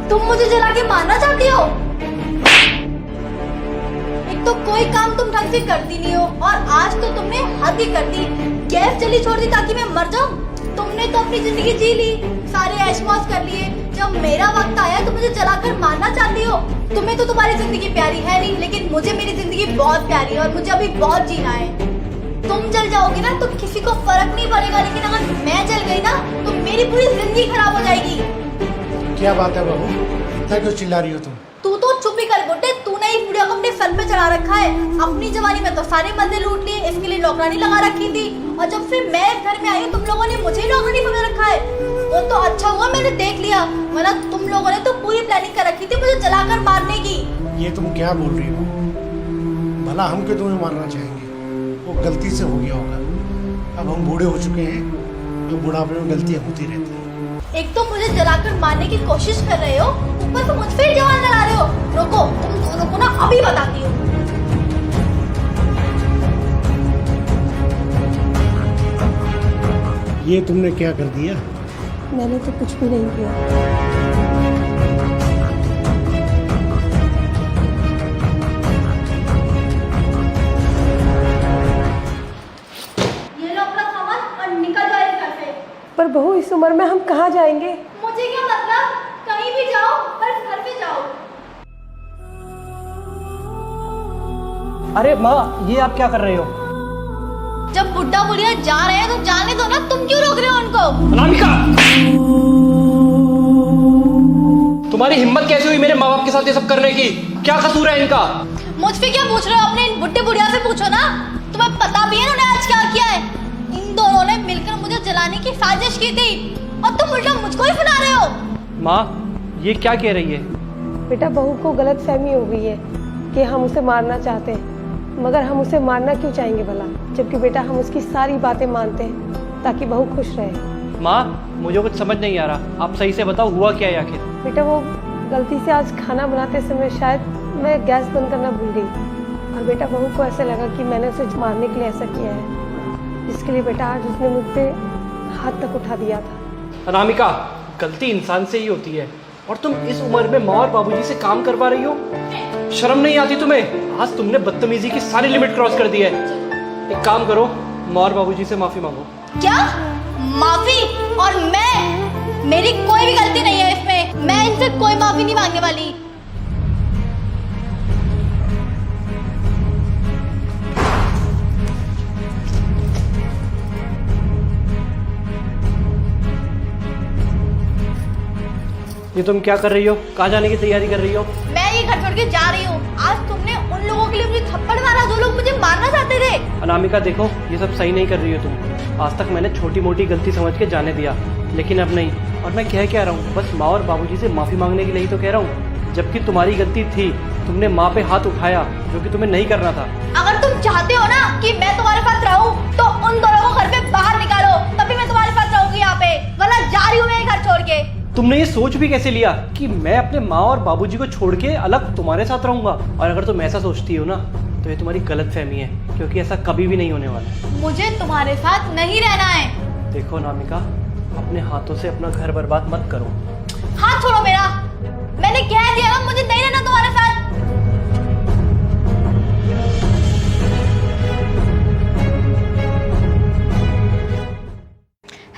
तुम मुझे जला के मारना चाहती हो? एक तो कोई काम तुम ढंग से करती नहीं हो और आज तो तुमने हद ही कर दी। गैस जली छोड़ दी ताकि मैं मर जाऊं। तुमने तो अपनी जिंदगी जी ली, सारे ऐश-मौज कर लिए। जब मेरा वक्त आया तो मुझे जलाकर मारना चाहती हो। तुम्हें तो तुम्हारी जिंदगी प्यारी है नहीं, लेकिन मुझे मेरी जिंदगी बहुत प्यारी है और मुझे अभी बहुत जीना है। तुम जल जाओगी ना तो किसी को फर्क नहीं पड़ेगा, लेकिन अगर मैं जल गई ना तो मेरी पूरी जिंदगी खराब हो जाएगी। क्या बात है बहू, इतना क्यों चिल्ला रही हो तुम? तू तो चुप ही कर बुड्ढे। तूने ही वीडियो को अपने सर पे चढ़ा रखा है। अपनी जवानी में तो सारे मजे लूट लिए, इसके लिए नौकरानी लगा रखी थी और जब से मैं घर में आई हूँ तुम लोगों ने मुझे ही नौकरानी समझ रखा है। वो तो अच्छा हुआ मैंने देख लिया, वरना तुम लोगों ने तो पूरी प्लानिंग कर रखी थी मुझे जलाकर मारने की। ये तुम क्या बोल रही हो? भला हम क्यों तुम्हें मारना चाहेंगे? वो गलती से हो गया होगा। अब हम बूढ़े हो चुके हैं, तो बुढ़ापे में गलतियां होती रहती हैं। एक तो मुझे जलाकर मारने की कोशिश कर रहे हो, ऊपर से मुझ पे जवान लड़ा रहे हो। रुको, तुम दोनों को ना अभी बताती हूँ। ये तुमने क्या कर दिया? मैंने तो कुछ भी नहीं किया। पर बहू, इस उम्र में हम कहाँ जाएंगे? मुझे क्या मतलब, कहीं भी जाओ पर घर पे जाओ। अरे माँ, ये आप क्या कर रहे हो? जब बुड्ढा बुढ़िया जा रहे हैं तो जाने दो ना, तुम क्यों रोक रहे हो उनको? अनामिका, तुम्हारी हिम्मत कैसे हुई मेरे माँ बाप के साथ ये सब करने की? क्या कसूर है इनका? मुझसे क्या पूछ रहे हो? अपने इन बुड्ढे बुढ़िया से पूछो ना। तुम्हें पता भी है उन्होंने आज क्या किया है? इन दोनों ने मिलकर मुझे जलाने की साजिश की थी और तुम उल्टा मुझको ही सुना रहे हो। माँ, ये क्या कह रही है? बेटा, बहू को गलत फहमी हो गई है कि हम उसे मारना चाहते हैं, मगर हम उसे मारना क्यों चाहेंगे भला, जबकि बेटा हम उसकी सारी बातें मानते हैं ताकि बहू खुश रहे। माँ, मुझे कुछ समझ नहीं आ रहा, आप सही से बताओ हुआ क्या है आखिर? बेटा, वो गलती से आज खाना बनाते समय शायद मैं गैस बंद करना भूल गई और बेटा बहू को ऐसा लगा कि मैंने उसे मारने के लिए ऐसा किया है, इसके लिए बेटा आज उसने मुझ पे हाथ तक उठा दिया था। अनामिका, गलती इंसान से ही होती है और तुम इस उम्र में माँ और बाबूजी से काम करवा रही हो? शर्म नहीं आती तुम्हें? आज तुमने बदतमीजी की सारी लिमिट क्रॉस कर दी है। एक काम करो, माँ और बाबूजी से माफी मांगो। क्या माफी? और मैं, मेरी कोई भी गलती नहीं है इसमें। मैं इनसे कोई माफी नहीं मांगने वाली। ये तुम क्या कर रही हो? कहाँ जाने की तैयारी कर रही हो? मैं ये घर छोड़ के जा रही हूँ। आज तुमने उन लोगों के लिए मुझे थप्पड़ मारा जो लोग मुझे मारना चाहते थे। अनामिका देखो, ये सब सही नहीं कर रही हो तुम। आज तक मैंने छोटी मोटी गलती समझ के जाने दिया, लेकिन अब नहीं। और मैं कह रहा हूँ, बस माँ और बाबूजी से माफी मांगने के लिए ही तो कह रहा हूँ, जबकि तुम्हारी गलती थी। तुमने माँ पे हाथ उठाया, जो कि तुम्हें नहीं करना था। अगर तुम चाहते हो ना कि मैं तुम्हारे साथ रहूं, तो उन दोनों को घर से बाहर निकालो, तभी मैं तुम्हारे साथ रहूंगी यहाँ पे, वरना जा रही हूँ मैं घर छोड़ के। तुमने ये सोच भी कैसे लिया कि मैं अपने माँ और बाबूजी को छोड़ के अलग तुम्हारे साथ रहूंगा? और अगर तुम ऐसा सोचती हो ना, तो ये तुम्हारी गलत फहमी है, क्योंकि ऐसा कभी भी नहीं होने वाला। मुझे तुम्हारे साथ नहीं रहना है। देखो अनामिका, अपने हाथों से अपना घर बर्बाद मत करो। हाथ छोड़ो मेरा। मैंने कह दिया ना, मुझे नहीं रहना तुम्हारे साथ।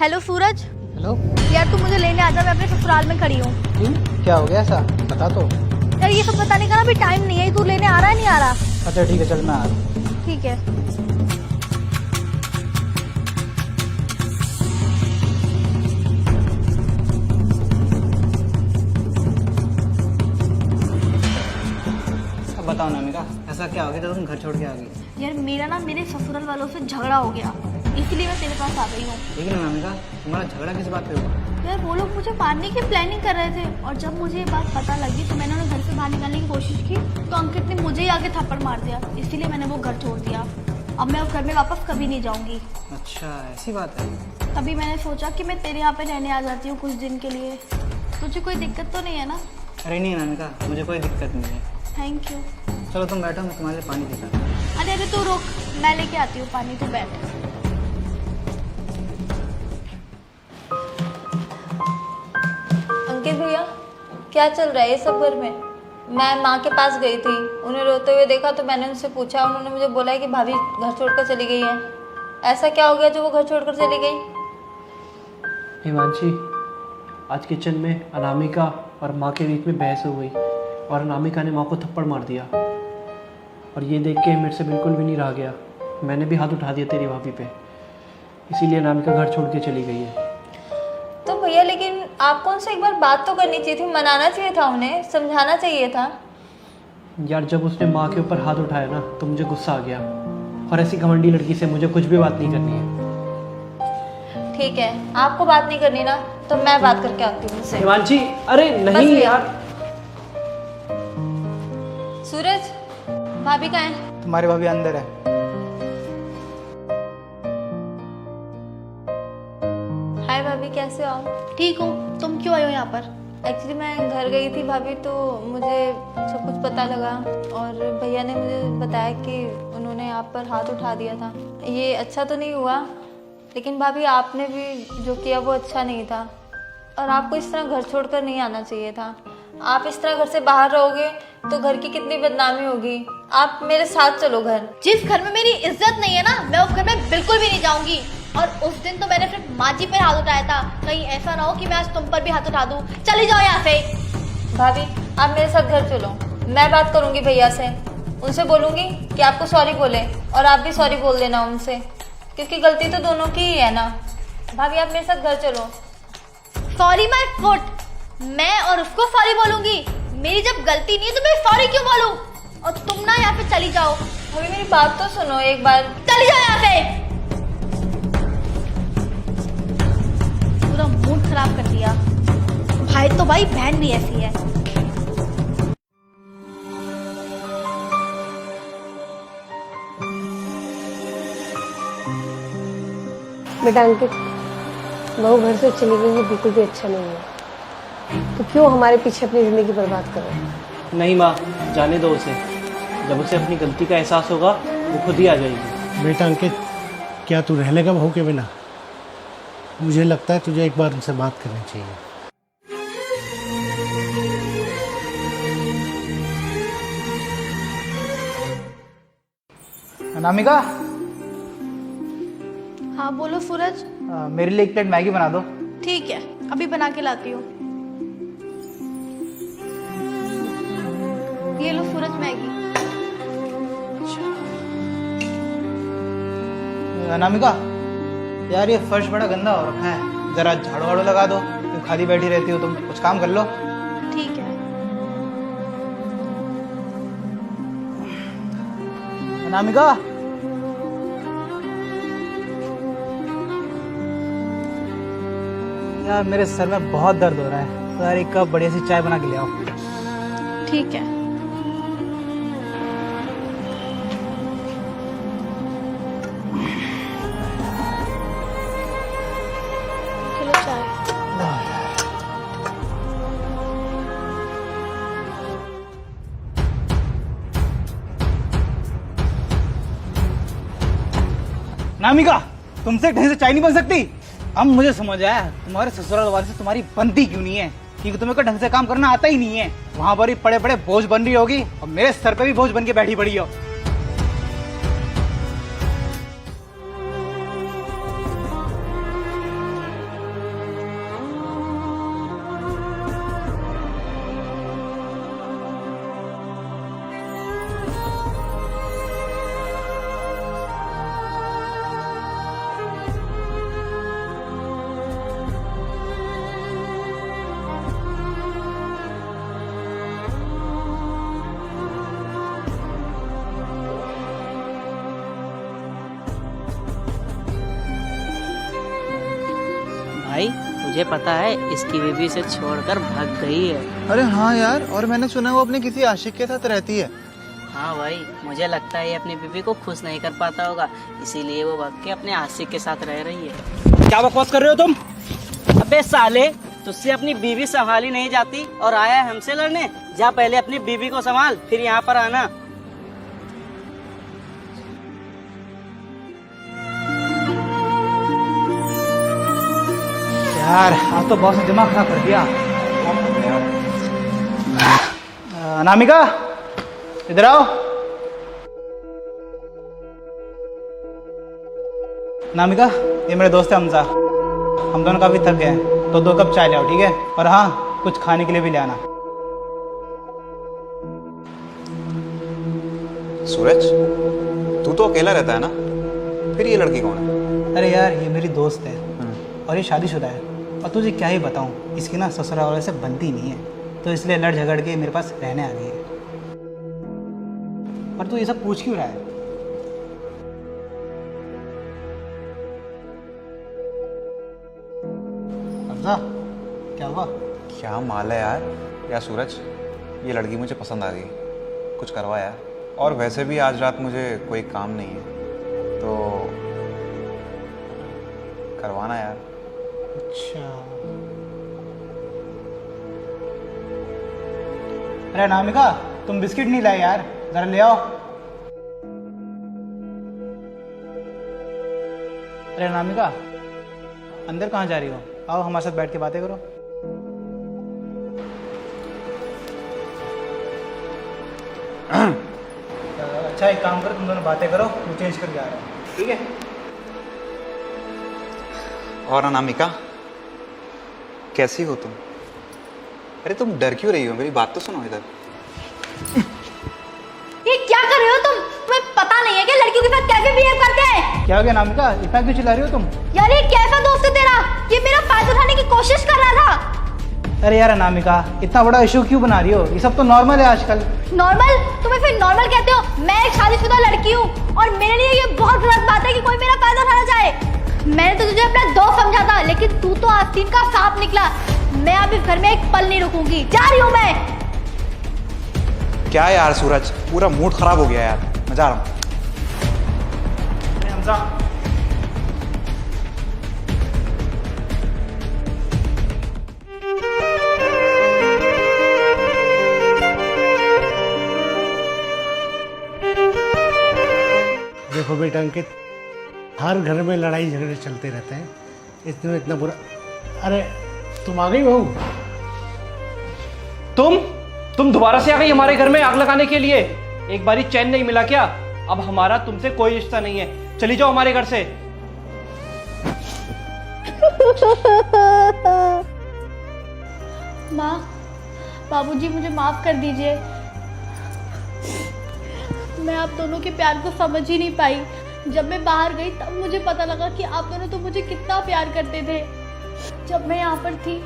हेलो सूरज। हेलो यार तू मुझे लेने आ जा, मैं अपने ससुराल में खड़ी हूँ। क्या हो गया ऐसा? बता तो। यार ये सब बताने का ना अभी टाइम नहीं है। तू लेने आ रहा है नहीं आ रहा? अच्छा ठीक है, चल मैं आ रहा हूँ। ठीक है। अब बताओ अनामिका, ऐसा क्या हो गया जब तुम घर छोड़ के आ गई? यार मेरा ना मेरे ससुराल वालों से झगड़ा हो गया, इसलिए मैं तेरे पास आ गई हूँ। लेकिन अनामिका, तुम्हारा झगड़ा किस बात पे हुआ? यार वो लोग मुझे मारने की प्लानिंग कर रहे थे और जब मुझे ये बात पता लगी तो मैंने उन्हें घर से बाहर निकालने की कोशिश की, तो अंकित ने मुझे ही आके थप्पड़ मार दिया, इसीलिए मैंने वो घर छोड़ दिया। अब मैं उस घर में वापस कभी नहीं जाऊंगी। अच्छा ऐसी बात है। तभी मैंने सोचा कि मैं तेरे यहाँ पे रहने आ जाती हूँ कुछ दिन के लिए। तुझे कोई दिक्कत तो नहीं है ना? अरे नहीं अनामिका, मुझे कोई दिक्कत नहीं है। Thank you. चलो तुम बैठो, मैं तुम्हारे लिए पानी देता हूँ। अरे अरे तू रुक, मैं लेके आती हूँ पानी, तू बैठ। अंकित भैया, क्या चल रहा है ये सब घर में? मैं माँ के पास गई थी, उन्हें रोते हुए देखा तो मैंने उनसे पूछा, उन्होंने मुझे बोला है कि भाभी घर छोड़कर चली गई है। ऐसा क्या हो गया जो वो घर छोड़कर चली गई? हिमांशी, आज किचन में अनामिका और माँ के बीच में बहस हो गई और अनामिका ने माँ को थप्पड़ मार दिया, और ये देख के मेरे से बिल्कुल भी नहीं रहा गया। मैंने भी हाथ उठा दिया तेरी भाभी पे, इसीलिए अनामिका घर छोड़ के चली गई है। तो भैया लेकिन आपको उनसे एक बार बात तो करनी चाहिए थी, मनाना चाहिए था, उन्हें समझाना चाहिए था। यार जब उसने माँ के ऊपर हाथ उठाया ना तो मुझे गुस्सा आ गया, और ऐसी घमंडी लड़की से मुझे कुछ भी बात नहीं करनी है। ठीक है, आपको बात नहीं करनी ना तो मैं बात करके आती हूँ उनसे। हिमांशी, अरे नहीं यार। सूरज, भाभी कहाँ है? तुम्हारी भाभी अंदर है। हाय भाभी, कैसे हो आप? ठीक हूँ, तुम क्यों आए हो यहाँ पर? एक्चुअली मैं घर गई थी भाभी, तो मुझे सब कुछ पता लगा और भैया ने मुझे बताया कि उन्होंने आप पर हाथ उठा दिया था। ये अच्छा तो नहीं हुआ, लेकिन भाभी आपने भी जो किया वो अच्छा नहीं था, और आपको इस तरह घर छोड़कर नहीं आना चाहिए था। आप इस तरह घर से बाहर रहोगे तो घर की कितनी बदनामी होगी। आप मेरे साथ चलो घर। जिस घर में मेरी इज्जत नहीं है ना, मैं उस घर में बिल्कुल भी नहीं जाऊंगी। और उस दिन तो मैंने सिर्फ माँ जी पे हाथ उठाया था, कहीं ऐसा ना हो कि मैं आज तुम पर भी हाथ उठा दूं। चली जाओ यहाँ से। भाभी, आप मेरे साथ घर चलो, मैं बात करूंगी भैया से, उनसे बोलूंगी कि आपको सॉरी बोले, और आप भी सॉरी बोल देना उनसे, क्योंकि गलती तो दोनों की ही है ना। भाभी, आप मेरे साथ घर चलो। सॉरी माय फुट, मैं और उसको सॉरी बोलूंगी? मेरी जब गलती नहीं है तो मैं सॉरी क्यों बोलूं? और तुम ना यहाँ पे चली जाओ। भाभी मेरी बात तो सुनो एक बार, चली जाओ यहाँ से। पूरा मूड खराब कर दिया। भाई तो भाई, बहन भी ऐसी है। बेटा अंकित, बहू घर से चली गई ये बिल्कुल भी अच्छा नहीं है। तो क्यों हमारे पीछे अपनी जिंदगी बर्बाद करो? नहीं माँ, जाने दो उसे। जब उसे अपनी गलती का एहसास होगा वो खुद ही आ जाएगी। बेटा अंकित, क्या तू रह लेगा बहू के बिना? मुझे लगता है तुझे एक बार उनसे बात करनी चाहिए। अनामिका, हाँ बोलो सूरज। मेरे लिए एक प्लेट मैगी बना दो। ठीक है, अभी बना के लाती हूँ। ये लो सूरज मैगी। अनामिका, यार ये फर्श बड़ा गंदा हो रखा है, जरा झाड़ू वाड़ू लगा दो। क्यों खाली बैठी रहती हो तुम? कुछ काम कर लो। ठीक है। अनामिका, यार मेरे सर में बहुत दर्द हो रहा है, तो यार एक कप बढ़िया सी चाय बना के ले आओ। ठीक है। चलो चाय। अनामिका, तुमसे ढंग से चाय नहीं बन सकती? अब मुझे समझ आया तुम्हारे ससुराल वाले से तुम्हारी बनती क्यों नहीं है, क्योंकि तुम्हें कोई ढंग से काम करना आता ही नहीं है। वहां पर ही पड़े पड़े बोझ बन रही होगी, और मेरे सर पे भी बोझ बन के बैठी पड़ी हो। भाई, तुझे पता है इसकी बीवी से छोड़कर भाग गई है। अरे हाँ यार, और मैंने सुना वो अपने किसी आशिक के साथ रहती है। हाँ भाई, मुझे लगता है ये अपनी बीवी को खुश नहीं कर पाता होगा, इसीलिए वो भाग के अपने आशिक के साथ रह रही है। क्या बकवास कर रहे हो तुम? अबे साले, तुझसे अपनी बीवी संभाली नहीं जाती और आया है हमसे लड़ने? जा पहले अपनी बीवी को संभाल, फिर यहाँ पर आना। यार आज तो बॉस ने दिमाग खराब कर दिया। अनामिका इधर आओ। अनामिका ये मेरे दोस्त है हमजा, हम दोनों काफी थक गए हैं, तो 2 कप चाय ले आओ, ठीक है? और हाँ, कुछ खाने के लिए भी ले आना। सूरज, तू तो अकेला रहता है ना, फिर ये लड़की कौन है? अरे यार ये मेरी दोस्त है और ये शादीशुदा है, और तुझे क्या ही बताऊँ, इसकी ना ससुराल वाले से बनती नहीं है, तो इसलिए लड़ झगड़ के मेरे पास रहने आ गई है। पर तू ये सब पूछ क्यों रहा है? हमजा क्या हुआ? क्या माल है यार। यार सूरज, ये लड़की मुझे पसंद आ गई, कुछ करवा यार। और वैसे भी आज रात मुझे कोई काम नहीं है, तो करवाना यार। अच्छा, अरे अनामिका तुम बिस्किट नहीं लाए यार, जरा ले आओ। अरे अनामिका अंदर कहाँ जा रही हो? आओ हमारे साथ बैठ के बातें करो। अच्छा एक काम करो, तुम दोनों बातें करो, मैं चेंज कर जा रहा हूँ, ठीक है? और अनामिका कैसी हो तुम? अरे तुम डर क्यों रही हो? मेरी बात तो सुनो इधर। ये क्या कर रहे हो तुम? तुम्हें पता नहीं है कि लड़कियों के साथ कैसे बिहेव करते हैं? क्या हो गया अनामिका, इतना क्यों चिल्ला रही हो तुम? यार ये कैसा दोस्त है तेरा? ये मेरा फायदा उठाने की कोशिश कर रहा था। अरे यार अनामिका इतना बड़ा इशू क्यों बना रही हो? ये सब तो नॉर्मल है आजकल। नॉर्मल? तुम्हें फिर नॉर्मल कहते हो? मैं एक शादीशुदा लड़की हूँ और मेरे लिए ये बहुत गलत बात है कि कोई मेरा फायदा उठाना चाहे। मैंने तो तुझे अपना दोस्त समझा था, लेकिन तू तो आस्तीन का सांप निकला। मैं अब इस घर में एक पल नहीं रुकूंगी, जा रही हूँ मैं। क्या यार सूरज, पूरा मूड खराब हो गया यार, मैं जा रहा हूँ। हमजा देखो बेटा अंकित, हर घर में लड़ाई झगड़े चलते रहते हैं, इसमें इतना बुरा। अरे तुम आ गई बहू? तुम दोबारा से आ गई हमारे घर में आग लगाने के लिए? एक बारी चैन नहीं मिला क्या? अब हमारा तुमसे कोई रिश्ता नहीं है, चली जाओ हमारे घर से। माँ, बाबूजी मुझे माफ कर दीजिए। मैं आप दोनों के प्यार को समझ ही नहीं पाई। जब मैं बाहर गई तब मुझे पता लगा कि आप दोनों तो मुझे कितना प्यार करते थे। जब मैं यहाँ पर थी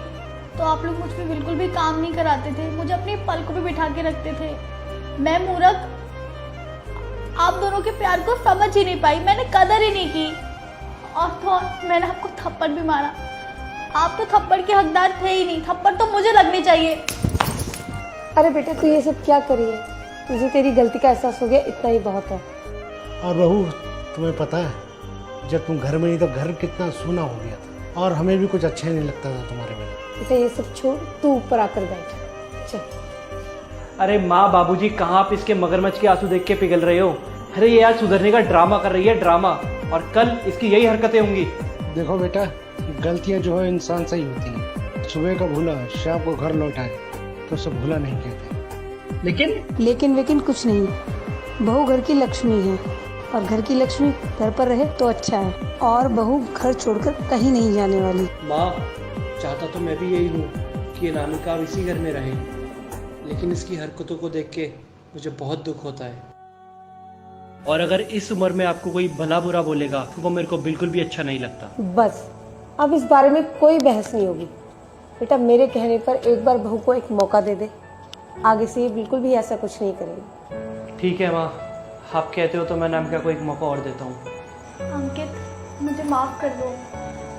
तो आप लोग मुझ पे बिल्कुल भी काम नहीं कराते थे, मुझे अपनी पलकों पे बिठा के रखते थे। मैं मूर्ख आप दोनों के प्यार को समझ ही नहीं पाई, मैंने कदर ही नहीं की। और तो और मैंने आपको थप्पड़ भी मारा। आप तो थप्पड़ के हकदार थे ही नहीं, थप्पड़ तो मुझे लगनी चाहिए। अरे बेटा तू ये सब क्या करी है? तुझे तेरी गलती का एहसास हो गया, इतना ही बहुत है। और बहू तुम्हें पता है, जब तुम घर में नहीं तो घर कितना सूना हो गया था, और हमें भी कुछ अच्छा ही नहीं लगता था तुम्हारे बिना। बेटा ये सब छोड़, तू ऊपर आकर बैठ चल। अरे माँ बाबूजी कहाँ आप इसके मगरमच्छ के आंसू देख के पिघल रहे हो? अरे ये आज सुधरने का ड्रामा कर रही है, ड्रामा, और कल इसकी यही हरकतें होंगी। देखो बेटा, गलतियां जो है इंसान से ही होती हैं। सुबह का भूला शाम को घर लौटाए तो सब भूला नहीं कहते। लेकिन कुछ नहीं, बहू घर की लक्ष्मी है, और घर की लक्ष्मी घर पर रहे तो अच्छा है, और बहू घर छोड़कर कहीं नहीं जाने वाली। माँ चाहता तो मैं भी यही हूँ कि अनामिका इसी घर में रहे, लेकिन इसकी हरकतों को देख के मुझे बहुत दुख होता है। और अगर इस उम्र में आपको कोई भला बुरा बोलेगा तो वो मेरे को बिल्कुल भी अच्छा नहीं लगता। बस अब इस बारे में कोई बहस नहीं होगी। बेटा मेरे कहने पर एक बार बहू को एक मौका दे दे, आगे से ये बिल्कुल भी ऐसा कुछ नहीं करेगी। ठीक है माँ, आप कहते हो तो मैं अनामिका को एक मौका और देता हूँ। अंकित मुझे माफ़ कर दो,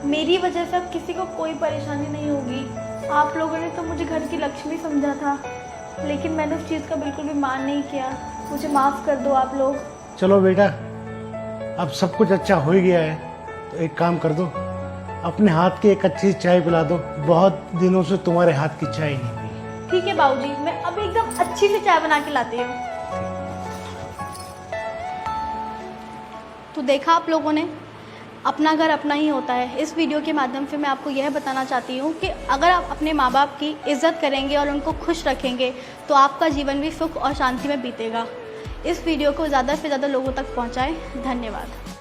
मेरी वजह से अब किसी को कोई परेशानी नहीं होगी। आप लोगों ने तो मुझे घर की लक्ष्मी समझा था, लेकिन मैंने उस चीज़ का बिल्कुल भी मान नहीं किया। मुझे माफ़ कर दो आप लोग। चलो बेटा, अब सब कुछ अच्छा हो ही गया है, तो एक काम कर दो, अपने हाथ की एक अच्छी चाय पिला दो। बहुत दिनों से तुम्हारे हाथ की चाय नहीं पी। ठीक है बाबूजी, मैं अब एकदम अच्छी सी चाय बना के लाती हूँ। तो देखा आप लोगों ने, अपना घर अपना ही होता है। इस वीडियो के माध्यम से मैं आपको यह बताना चाहती हूँ कि अगर आप अपने माँ बाप की इज़्ज़त करेंगे और उनको खुश रखेंगे तो आपका जीवन भी सुख और शांति में बीतेगा। इस वीडियो को ज़्यादा से ज़्यादा लोगों तक पहुँचाएँ। धन्यवाद।